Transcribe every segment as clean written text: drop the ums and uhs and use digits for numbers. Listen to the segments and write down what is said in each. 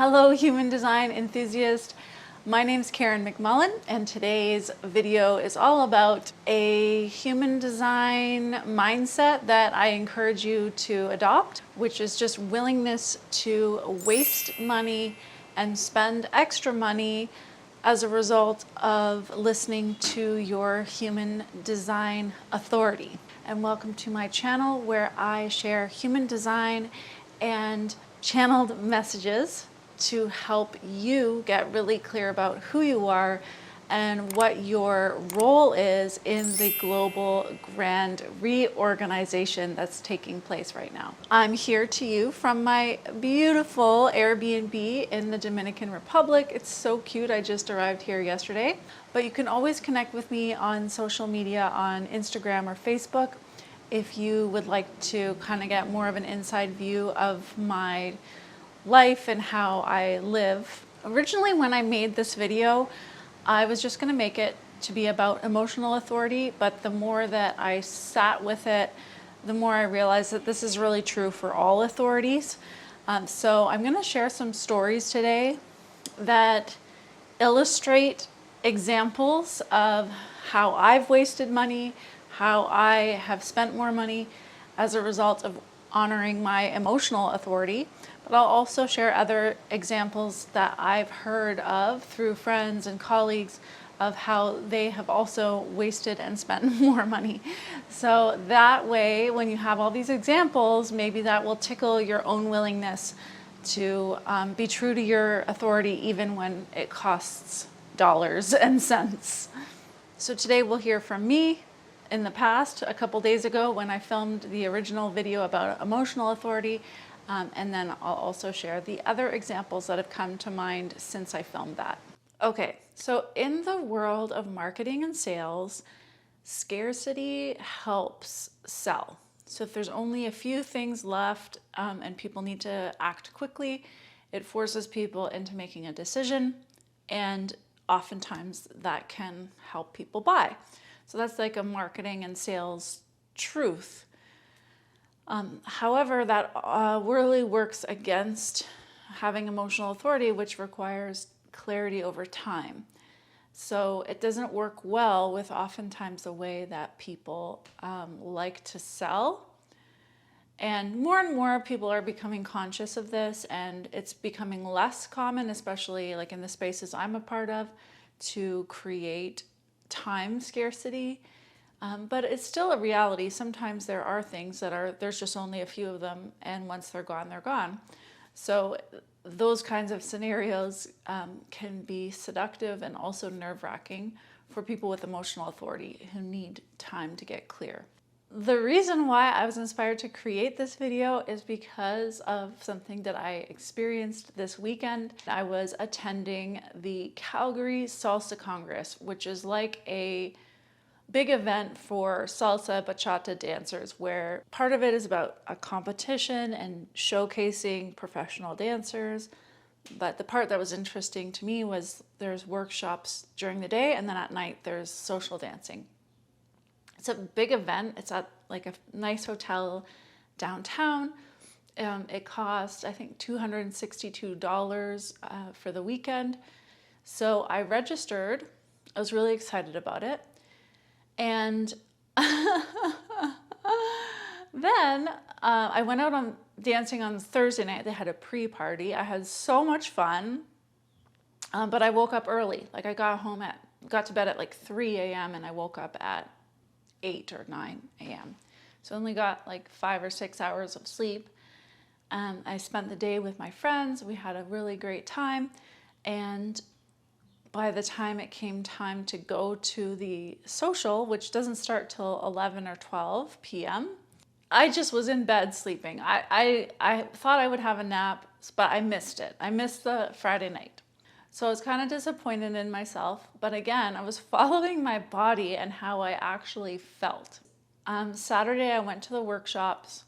Hello, human design enthusiast. My name's Karen McMullen, and today's video is all about a human design mindset that I encourage you to adopt, which is just willingness to waste money and spend extra money as a result of listening to your human design authority. And welcome to my channel where I share human design and channeled messages to help you get really clear about who you are and what your role is in the global grand reorganization that's taking place right now. I'm here to you from my beautiful Airbnb in the Dominican Republic. It's so cute. I just arrived here yesterday. But you can always connect with me on social media on Instagram or Facebook if you would like to kind of get more of an inside view of my life and how I live. Originally, when I made this video, I was just going to make it to be about emotional authority, but the more that I sat with it, the more I realized that this is really true for all authorities. So I'm going to share some stories today that illustrate examples of how I've wasted money, how I have spent more money as a result of honoring my emotional authority. But I'll also share other examples that I've heard of through friends and colleagues of how they have also wasted and spent more money. So that way, when you have all these examples, maybe that will tickle your own willingness to be true to your authority even when it costs dollars and cents. So today we'll hear from me in the past, a couple days ago when I filmed the original video about emotional authority. And then I'll also share the other examples that have come to mind since I filmed that. Okay, so in the world of marketing and sales, scarcity helps sell. So if there's only a few things left and people need to act quickly, it forces people into making a decision, and oftentimes that can help people buy. So that's like a marketing and sales truth. However, that really works against having emotional authority, which requires clarity over time. So it doesn't work well with oftentimes the way that people like to sell. And more people are becoming conscious of this, and it's becoming less common, especially like in the spaces I'm a part of, to create time scarcity. But it's still a reality. Sometimes there are things that there's just only a few of them, and once they're gone, they're gone. So those kinds of scenarios can be seductive and also nerve-wracking for people with emotional authority who need time to get clear. The reason why I was inspired to create this video is because of something that I experienced this weekend. I was attending the Calgary Salsa Congress, which is like a big event for salsa bachata dancers, where part of it is about a competition and showcasing professional dancers. But the part that was interesting to me was there's workshops during the day, and then at night there's social dancing. It's a big event. It's at like a nice hotel downtown. It cost, I think, $262 for the weekend. So I registered. I was really excited about it. And then I went out on dancing on Thursday night. They had a pre-party. I had so much fun, but I woke up early. Like I got to bed at like 3 a.m. and I woke up at 8 or 9 a.m. So I only got like 5 or 6 hours of sleep. I spent the day with my friends. We had a really great time. And by the time it came time to go to the social, which doesn't start till 11 or 12 p.m., I just was in bed sleeping. I thought I would have a nap, but I missed it. I missed the Friday night. So I was kind of disappointed in myself. But again, I was following my body and how I actually felt. Saturday, I went to the workshops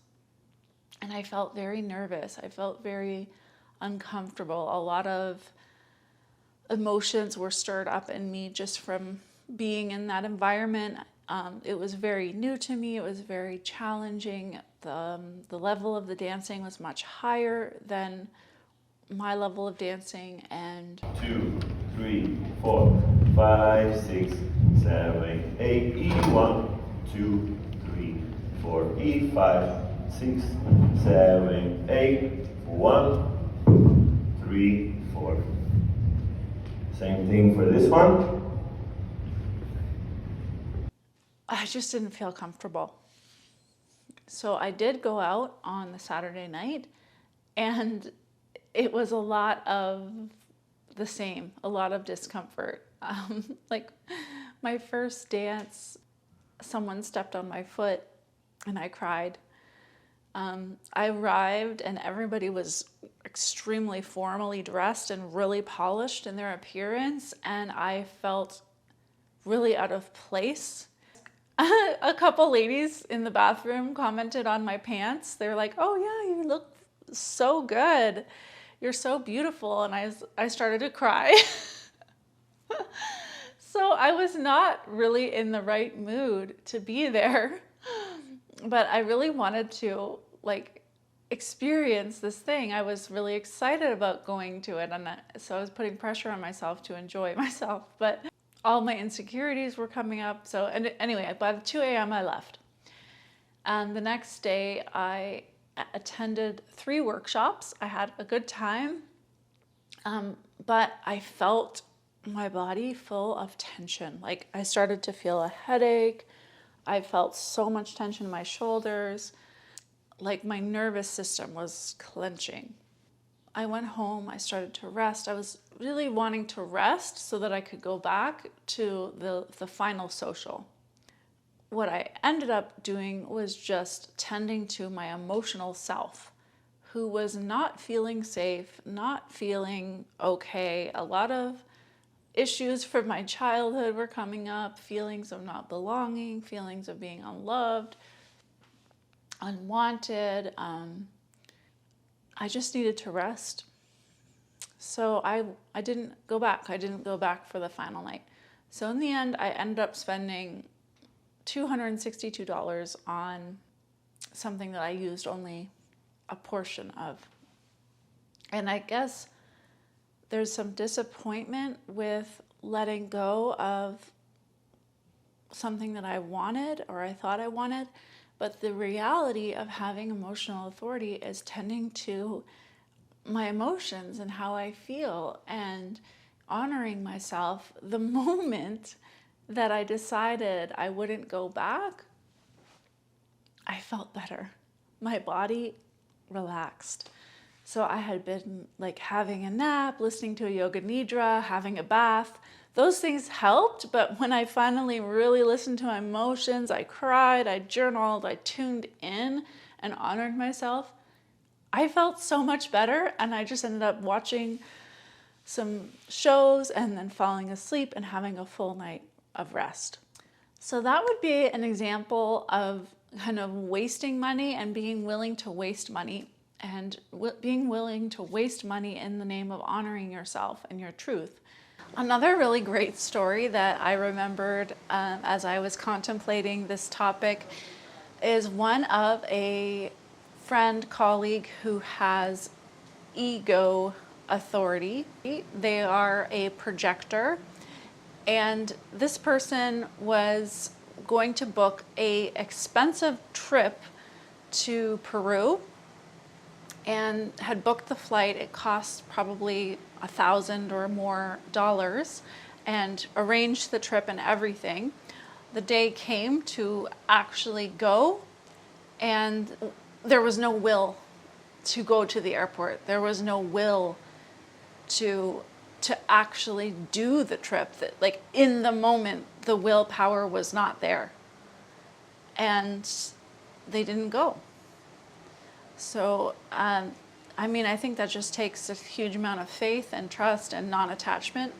and I felt very nervous. I felt very uncomfortable. A lot of emotions were stirred up in me just from being in that environment. It was very new to me. It was very challenging. The level of the dancing was much higher than my level of dancing. And 2, 3, 4, 5, 6, 7, 8, E1, 2, 3, 4, E5, 6, 7, 8, 1, 3, 4. Same thing for this one. I just didn't feel comfortable. So I did go out on the Saturday night, and it was a lot of the same, a lot of discomfort. Like my first dance, someone stepped on my foot and I cried. I arrived and everybody was extremely formally dressed and really polished in their appearance, and I felt really out of place. A couple ladies in the bathroom commented on my pants. They're like, "Oh yeah, you look so good. You're so beautiful." And I started to cry. So I was not really in the right mood to be there. But I really wanted to like experience this thing. I was really excited about going to it, and so I was putting pressure on myself to enjoy myself. But all my insecurities were coming up. So, and anyway, by 2 a.m. I left. And the next day I attended 3 workshops. I had a good time, but I felt my body full of tension. Like I started to feel a headache. I felt so much tension in my shoulders. Like my nervous system was clenching. I went home, I started to rest. I was really wanting to rest so that I could go back to the final social. What I ended up doing was just tending to my emotional self, who was not feeling safe, not feeling okay. A lot of issues from my childhood were coming up, feelings of not belonging, feelings of being unloved, unwanted. I just needed to rest. So I didn't go back. I didn't go back for the final night. So in the end, I ended up spending $262 on something that I used only a portion of. And I guess there's some disappointment with letting go of something that I wanted or I thought I wanted. But the reality of having emotional authority is tending to my emotions and how I feel and honoring myself. The moment that I decided I wouldn't go back, I felt better. My body relaxed. So I had been like having a nap, listening to a yoga nidra, having a bath. Those things helped, but when I finally really listened to my emotions, I cried, I journaled, I tuned in and honored myself, I felt so much better, and I just ended up watching some shows and then falling asleep and having a full night of rest. So that would be an example of kind of wasting money and being willing to waste money, and being willing to waste money in the name of honoring yourself and your truth. Another really great story that I remembered as I was contemplating this topic is one of a friend, colleague who has ego authority. They are a projector, and this person was going to book an expensive trip to Peru and had booked the flight. It cost probably $1,000 or more and arranged the trip and everything. The day came to actually go, and there was no will to go to the airport. There was no will to actually do the trip. That, like, in the moment, the willpower was not there, and they didn't go. So, I mean, I think that just takes a huge amount of faith and trust and non-attachment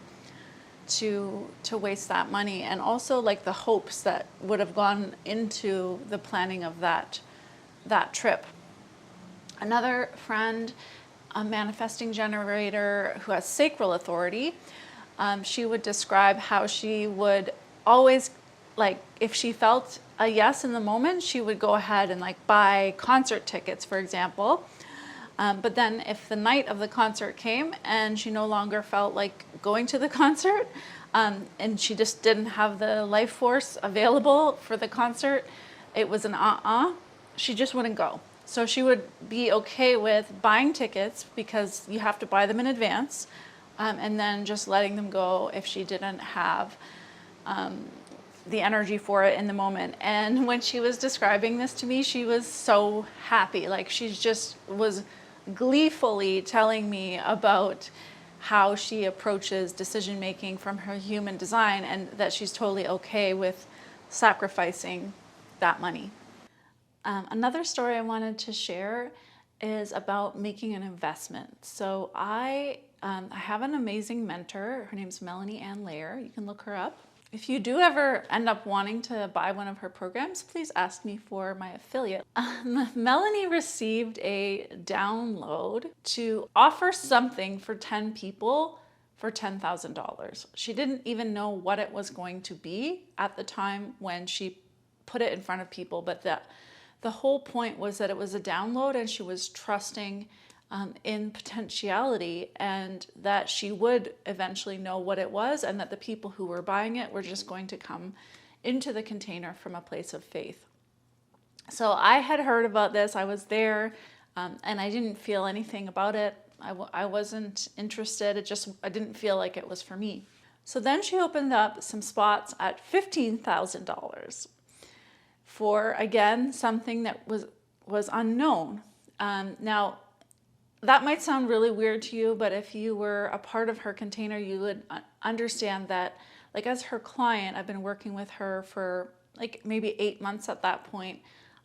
to waste that money, and also like the hopes that would have gone into the planning of that trip. Another friend, a manifesting generator who has sacral authority, she would describe how she would always, like, if she felt a yes in the moment, she would go ahead and like buy concert tickets, for example. But then if the night of the concert came and she no longer felt like going to the concert, and she just didn't have the life force available for the concert, it was an she just wouldn't go. So she would be okay with buying tickets because you have to buy them in advance, and then just letting them go if she didn't have the energy for it in the moment. And when she was describing this to me, she was so happy. Like she just was gleefully telling me about how she approaches decision making from her human design, and that she's totally okay with sacrificing that money. Another story I wanted to share is about making an investment. So I have an amazing mentor. Her name's Melanie Ann Layer. You can look her up. If you do ever end up wanting to buy one of her programs, please ask me for my affiliate. Melanie received a download to offer something for 10 people for $10,000. She didn't even know what it was going to be at the time when she put it in front of people, but the whole point was that it was a download, and she was trusting in potentiality, and that she would eventually know what it was, and that the people who were buying it were just going to come into the container from a place of faith. So I had heard about this, I was there, and I didn't feel anything about it. I wasn't interested, I didn't feel like it was for me. So then she opened up some spots at $15,000 for, again, something that was unknown. Now, that might sound really weird to you, but if you were a part of her container, you would understand that, like, as her client, I've been working with her for like maybe 8 months at that point.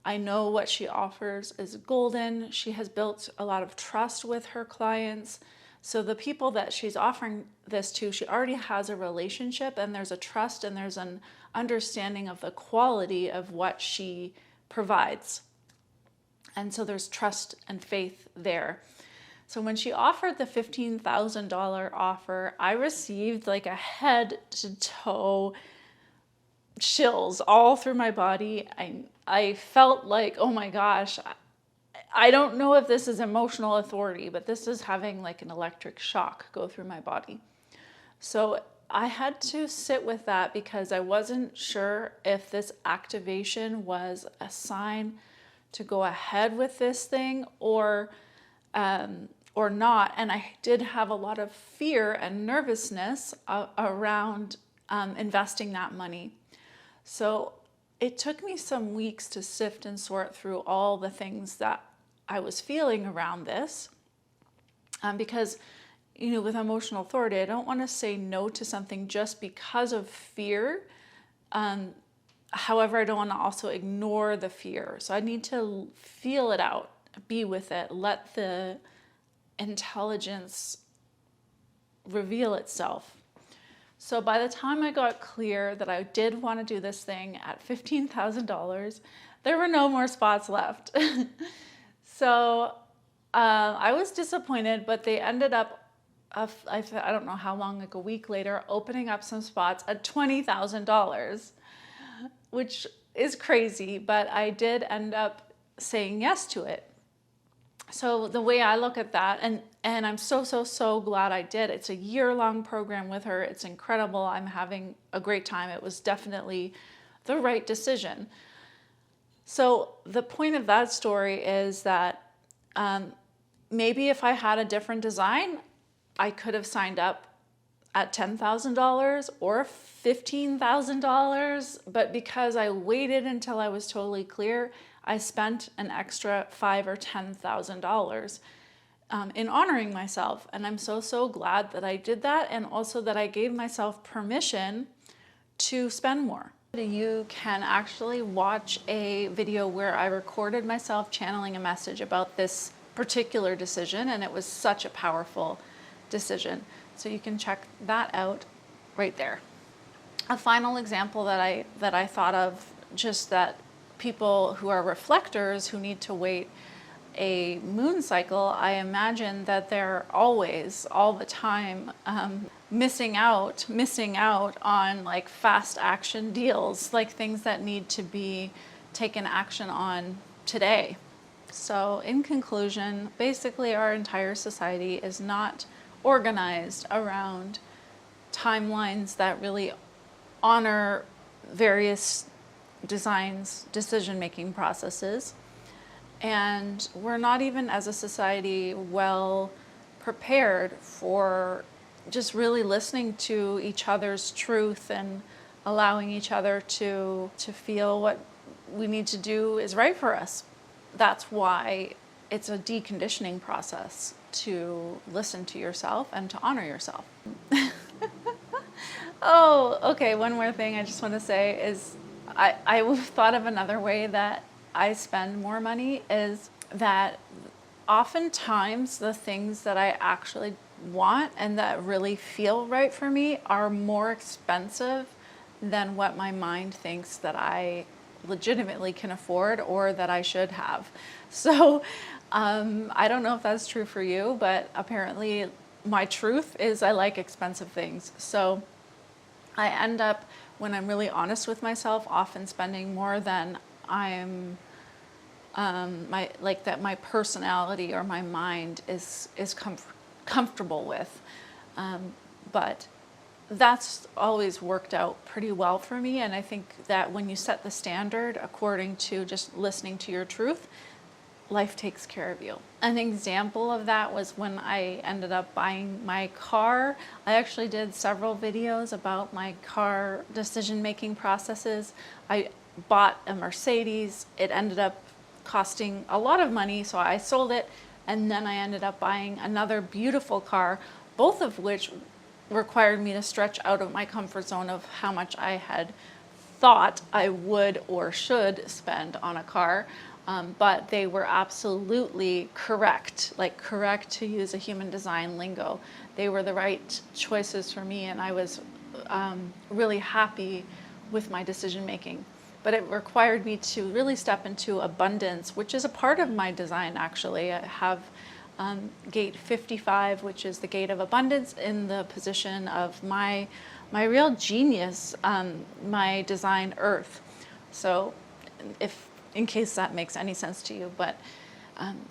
I know what she offers is golden. She has built a lot of trust with her clients. So the people that she's offering this to, she already has a relationship, and there's a trust, and there's an understanding of the quality of what she provides. And so there's trust and faith there. So when she offered the $15,000 offer, I received like a head to toe chills all through my body. I felt like, oh my gosh, I don't know if this is emotional authority, but this is having like an electric shock go through my body. So I had to sit with that because I wasn't sure if this activation was a sign to go ahead with this thing or not. And I did have a lot of fear and nervousness around investing that money. So it took me some weeks to sift and sort through all the things that I was feeling around this, because, you know, with emotional authority, I don't want to say no to something just because of fear. However, I don't want to also ignore the fear. So I need to feel it out, be with it, let the intelligence reveal itself. So by the time I got clear that I did want to do this thing at $15,000, there were no more spots left. So I was disappointed, but they ended up, I don't know how long, like a week later, opening up some spots at $20,000, which is crazy, but I did end up saying yes to it. So the way I look at that, and I'm so glad I did. It's a year-long program with her. It's incredible. I'm having a great time. It was definitely the right decision. So the point of that story is that maybe if I had a different design, I could have signed up at $10,000 or $15,000. But because I waited until I was totally clear, I spent an extra $5,000 or $10,000 in honoring myself. And I'm so glad that I did that, and also that I gave myself permission to spend more. You can actually watch a video where I recorded myself channeling a message about this particular decision, and it was such a powerful decision. So you can check that out right there. A final example that I thought of, just that people who are reflectors who need to wait a moon cycle, I imagine that they're always, all the time, missing out on like fast action deals, like things that need to be taken action on today. So in conclusion, basically our entire society is not organized around timelines that really honor various designs, decision-making processes. And we're not even as a society well prepared for just really listening to each other's truth and allowing each other to feel what we need to do is right for us. That's why it's a deconditioning process to listen to yourself and to honor yourself. Oh, okay, one more thing I just want to say is I thought of another way that I spend more money is that oftentimes the things that I actually want and that really feel right for me are more expensive than what my mind thinks that I legitimately can afford or that I should have. So I don't know if that's true for you, but apparently my truth is I like expensive things. So I end up, when I'm really honest with myself, often spending more than I'm my personality or my mind is comfortable with. But that's always worked out pretty well for me, and I think that when you set the standard according to just listening to your truth, life takes care of you. An example of that was when I ended up buying my car. I actually did several videos about my car decision-making processes. I bought a Mercedes. It ended up costing a lot of money, so I sold it, and then I ended up buying another beautiful car, both of which required me to stretch out of my comfort zone of how much I had thought I would or should spend on a car. But they were absolutely correct, like correct to use a human design lingo. They were the right choices for me, and I was really happy with my decision making. But it required me to really step into abundance, which is a part of my design actually. I have gate 55, which is the gate of abundance, in the position of my real genius, my design earth. So in case that makes any sense to you, but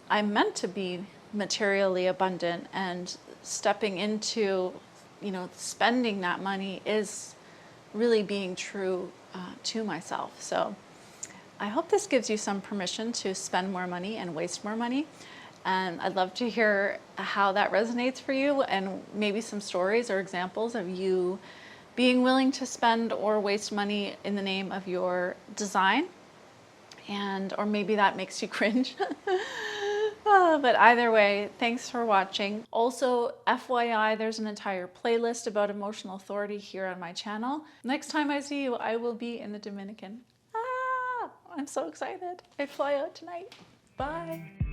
I'm meant to be materially abundant, and stepping into, spending that money is really being true to myself. So I hope this gives you some permission to spend more money and waste more money. And I'd love to hear how that resonates for you, and maybe some stories or examples of you being willing to spend or waste money in the name of your design. Or maybe that makes you cringe. But either way, thanks for watching. Also, FYI, there's an entire playlist about emotional authority here on my channel. Next time I see you, I will be in the Dominican. I'm so excited. I fly out tonight. Bye.